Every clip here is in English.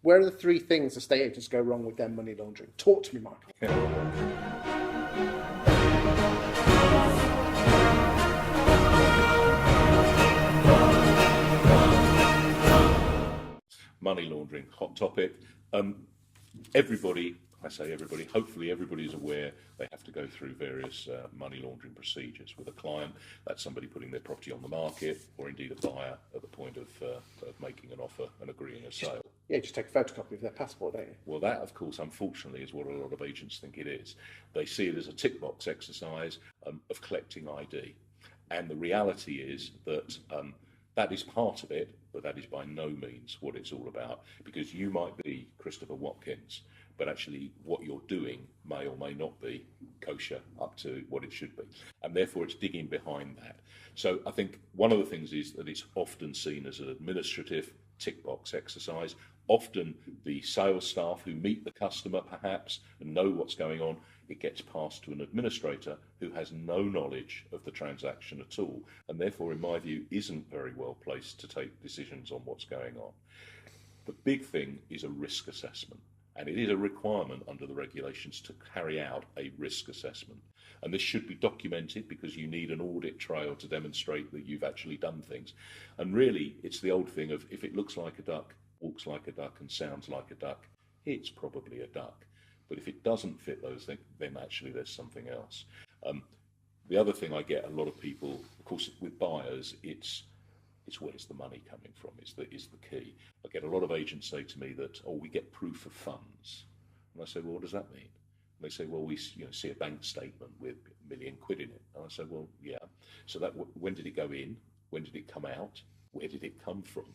Where are the three things estate agents go wrong with their money laundering? Talk to me, Michael. Money laundering, hot topic. Everybody, I say everybody, hopefully everybody is aware they have to go through various money laundering procedures with a client. That's somebody putting their property on the market, or indeed a buyer at the point of making an offer and agreeing a sale. Yeah, just take a photocopy of their passport, don't you? Well, that, of course, unfortunately, is what a lot of agents think it is. They see it as a tick box exercise of collecting ID. And the reality is that that is part of it, but that is by no means what it's all about. Because you might be Christopher Watkins, but actually what you're doing may or may not be kosher up to what it should be. And therefore it's digging behind that. So I think one of the things is that it's often seen as an administrative tick box exercise. Often the sales staff who meet the customer perhaps and know what's going on, it gets passed to an administrator who has no knowledge of the transaction at all, and therefore, in my view, isn't very well placed to take decisions on what's going on. The big thing is a risk assessment, and it is a requirement under the regulations to carry out a risk assessment. And this should be documented because you need an audit trail to demonstrate that you've actually done things. And really, it's the old thing of if it looks like a duck, walks like a duck and sounds like a duck, it's probably a duck. But if it doesn't fit those things, then actually there's something else. The other thing I get a lot of people, of course, with buyers, it's where's the money coming from is the key. I get a lot of agents say to me that, we get proof of funds. And I say, well, what does that mean? And they say, well, we see a bank statement with £1 million in it. And I say, well, yeah. So that when did it go in? When did it come out? Where did it come from?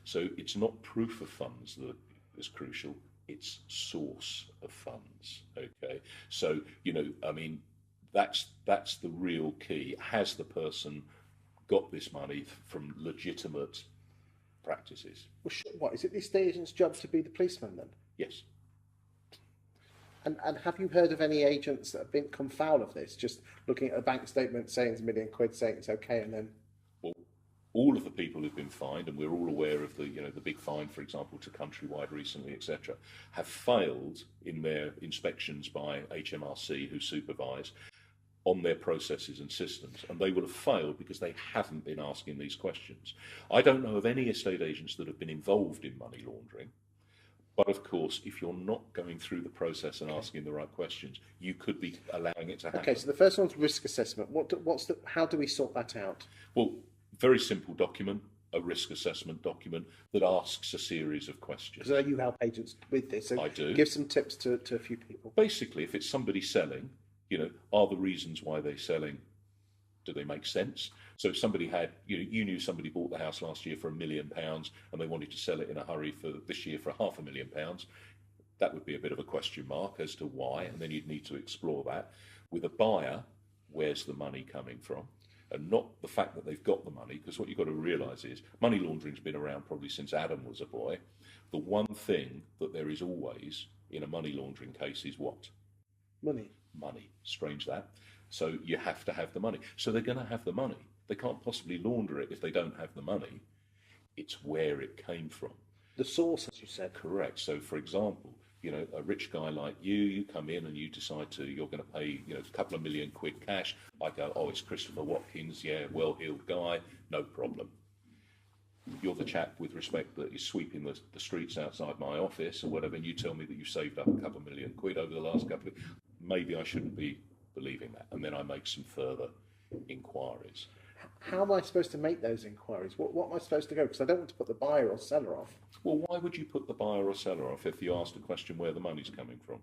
So it's not proof of funds that is crucial. It's source of funds. Okay. So, that's the real key. Has the person got this money from legitimate practices? Well, what is it? The estate agent's job to be the policeman then? Yes. And have you heard of any agents that have come foul of this? Just looking at a bank statement saying it's £1 million, saying it's okay, and then all of the people who've been fined, and we're all aware of the big fine, for example, to Countrywide recently, etc., have failed in their inspections by HMRC, who supervise, on their processes and systems, and they will have failed because they haven't been asking these questions. I don't know of any estate agents that have been involved in money laundering, but of course, if you're not going through the process and asking the right questions, you could be allowing it to happen. Okay, so the first one's risk assessment. How do we sort that out? Well, very simple document, a risk assessment document that asks a series of questions. Because you help agents with this, so I do. Give some tips to a few people. Basically, if it's somebody selling, are the reasons why they're selling, do they make sense? So if somebody had, you knew somebody bought the house last year for £1 million and they wanted to sell it in a hurry for this year for £500,000, that would be a bit of a question mark as to why, and then you'd need to explore that. With a buyer, where's the money coming from? And not the fact that they've got the money, because what you've got to realise is money laundering's been around probably since Adam was a boy. The one thing that there is always in a money laundering case is what? Money. Money. Strange that. So you have to have the money. So they're going to have the money. They can't possibly launder it if they don't have the money. It's where it came from. The source, as you said. Correct. So, for example, a rich guy like you come in and you decide you're going to pay, a couple of £1 million cash. I go, it's Christopher Watkins, yeah, well-heeled guy, no problem. You're the chap, with respect, that is sweeping the streets outside my office or whatever, and you tell me that you've saved up a couple of £1 million over the last couple of... Maybe I shouldn't be believing that. And then I make some further inquiries. How am I supposed to make those inquiries? What am I supposed to go? Because I don't want to put the buyer or seller off. Well, why would you put the buyer or seller off if you asked a question where the money's coming from?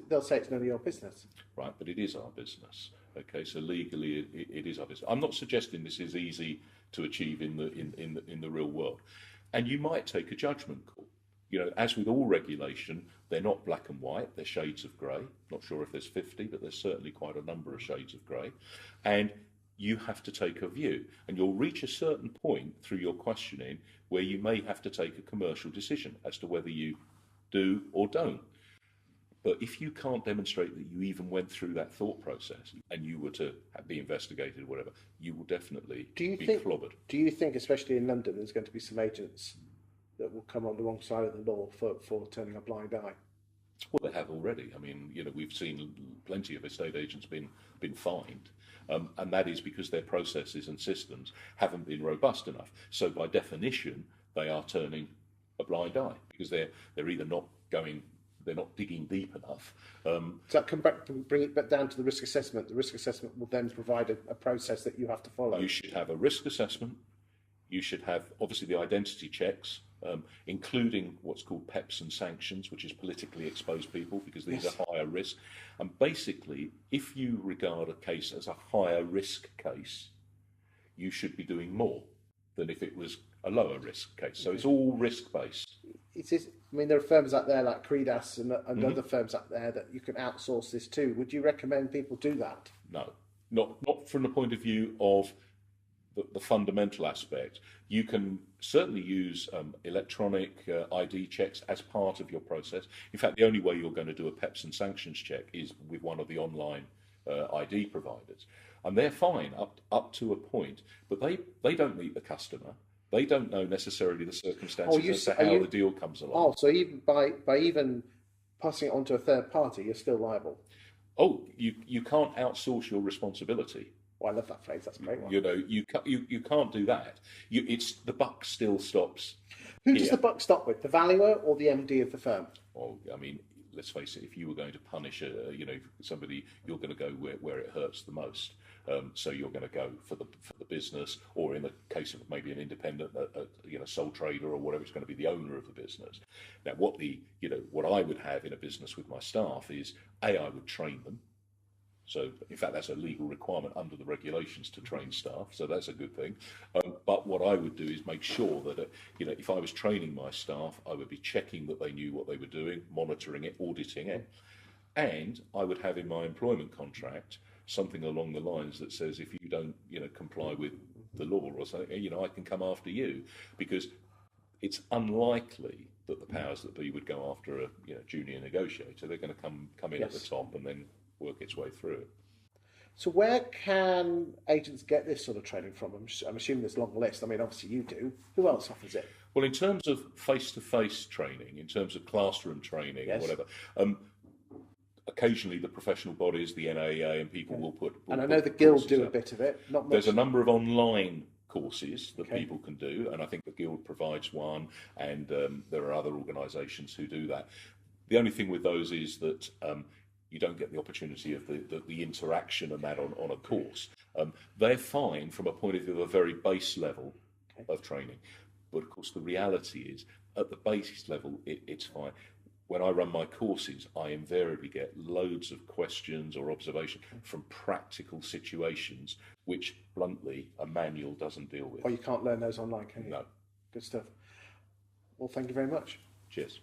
They'll say it's none of your business. Right, but it is our business. Okay, so legally it is our business. I'm not suggesting this is easy to achieve in the real world. And you might take a judgment call. As with all regulation, they're not black and white, they're shades of grey. Not sure if there's 50, but there's certainly quite a number of shades of grey. And you have to take a view, and you'll reach a certain point through your questioning where you may have to take a commercial decision as to whether you do or don't. But if you can't demonstrate that you even went through that thought process and you were to be investigated or whatever, you will definitely be clobbered. Do you think, especially in London, there's going to be some agents that will come on the wrong side of the law for turning a blind eye? Well, they have already. I mean, we've seen plenty of estate agents been fined, and that is because their processes and systems haven't been robust enough. So, by definition, they are turning a blind eye because they're either not going, they're not digging deep enough. So that come back to bring it back down to the risk assessment. The risk assessment will then provide a process that you have to follow. You should have a risk assessment. You should have, obviously, the identity checks, including what's called PEPs and sanctions, which is politically exposed people, because these are higher risk. And basically, if you regard a case as a higher risk case, you should be doing more than if it was a lower risk case. So it's all risk based. It is. I mean, there are firms out there like Credas and other firms out there that you can outsource this to. Would you recommend people do that? No, not from the point of view of the fundamental aspect. You can certainly use electronic ID checks as part of your process. In fact, the only way you're going to do a PEPs and sanctions check is with one of the online ID providers. And they're fine up to a point, but they don't meet the customer. They don't know necessarily the circumstances as to how the deal comes along. Oh, so even by even passing it on to a third party, you're still liable? Oh, you can't outsource your responsibility. Well, I love that phrase. That's a great one. You can't do that. It's the buck still stops. Who does the buck stop with? The valuer or the MD of the firm? Well, I mean, let's face it. If you were going to punish somebody, you're going to go where it hurts the most. So you're going to go for the business, or in the case of maybe an independent, sole trader or whatever, it's going to be the owner of the business. Now, what I would have in a business with my staff is I would train them. So, in fact, that's a legal requirement under the regulations to train staff. So that's a good thing. But what I would do is make sure that, if I was training my staff, I would be checking that they knew what they were doing, monitoring it, auditing it. And I would have in my employment contract something along the lines that says if you don't, comply with the law or something, I can come after you, because it's unlikely that the powers that be would go after a junior negotiator. They're going to come in at the top and then work its way through it. So where can agents get this sort of training from? I'm assuming there's a long list. I mean, obviously you do. Who else offers it? Well, in terms of face-to-face training, in terms of classroom training or whatever, occasionally the professional bodies, the NAA, and people will put... And I know the Guild do a bit of it. Not much. There's a number of online courses that people can do, and I think the Guild provides one, and there are other organisations who do that. The only thing with those is that you don't get the opportunity of the interaction and that on a course. They're fine from a point of view of a very base level of training. But of course, the reality is, at the base level, it's fine. When I run my courses, I invariably get loads of questions or observation from practical situations, which, bluntly, a manual doesn't deal with. Or you can't learn those online, can you? No. Good stuff. Well, thank you very much. Cheers.